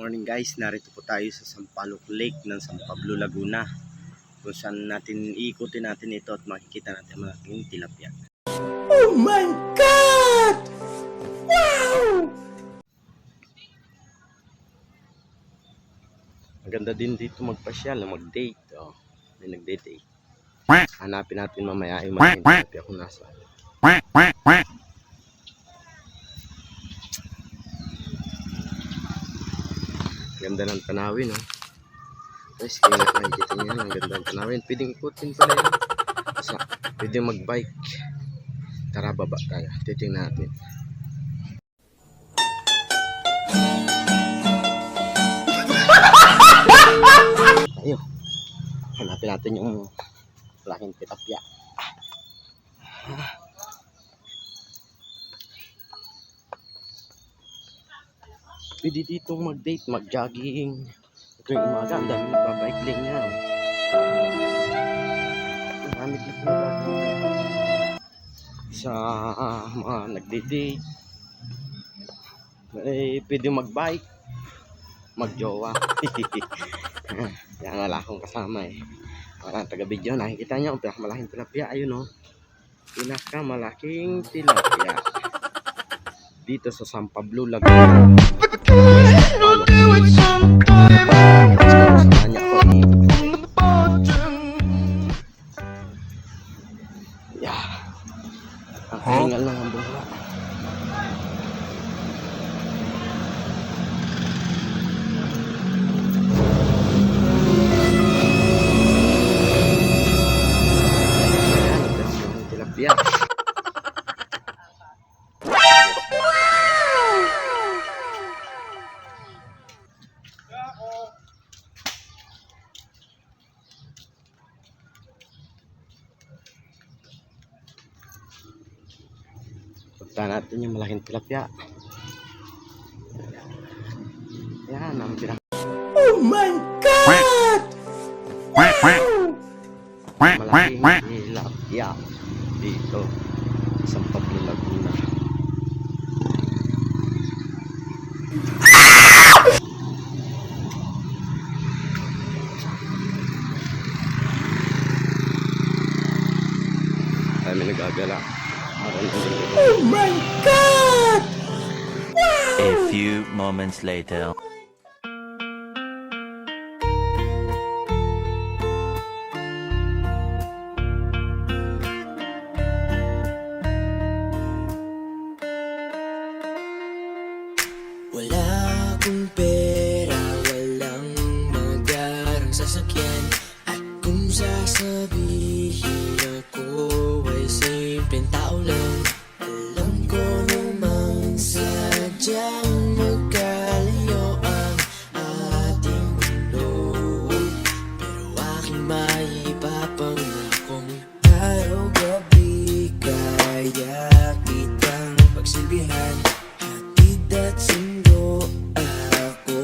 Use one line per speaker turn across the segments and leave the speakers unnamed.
Morning guys, narito po tayo sa Sampaloc Lake ng San Pablo, Laguna, kung saan natin iikutin natin ito at makikita natin malaking tilapia.
Oh my God! Wow!
Maganda din dito magpasyal, mag-date. Oh, may nag-date. Hanapin natin mamaya yung malaking tilapia kung nasa. Ganda ng tanawin, oh. Guys, kaya nakikita niyo yan, ang ganda ng tanawin. Pwedeng ikutin pala yan. Pwedeng mag-bike. Tara, baba tayo. Titingnan natin. Tayo. Hanapin natin yung malaking tilapia. Pwede dito mag-date, mag-jogging. Ito yung umaga, ang dami nagbabike lane niya. Marami dito sa mga nagde-date. Pwede mag-bike, mag-jowa. Yan, wala akong kasama eh. Parang taga-video, nakikita nyo, ang pinakamalaking tilapia. Ayun o. Pinakamalaking tilapia. Dito sa San Pablo, Laguna. Yeah. Ang hingal lang ang buha. Tilapia. Punta natin yung malaking tilapia. Yan, ang tilapia.
Oh my God!
Malaking tilapia dito sa San Pablo, Laguna. Ay, may nagagala.
Oh my God! Wow!
A few moments later.
Wala akong pera, walang magarang sasakyan. At kung sasabihin ako ay simpleng tao lang, alam ko namang sadyang magkalayo ang ating mundo. Pero aking maipapangakong araw-gabi kaya kitang pagsilbihan. Hatid at sundo ako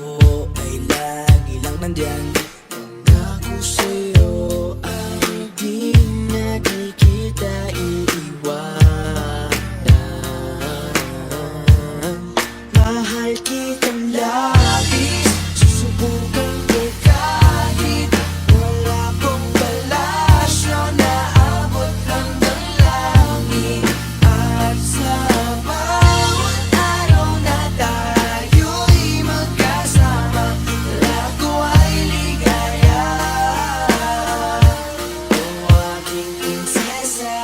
ay lagi lang nandyan. Pangako sa'yo ay di na di kita iiwanan. Mahal kitang labis, susubukan ko kahit wala kong palasyo na abot lang ng langit. At sa bawat araw na tayo'y magkasama, lahat ko ay ligaya. O aking prinsesa,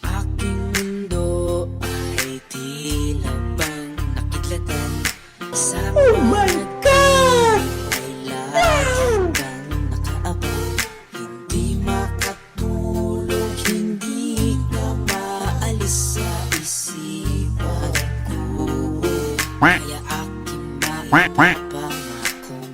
aking mundo ay tila bang nakidlatan. Sa
Oh my God!
ay lagi kang nakaabang. Hindi makatulog, hindi ka maalis sa isipan ko. Kaya aking maipapangakong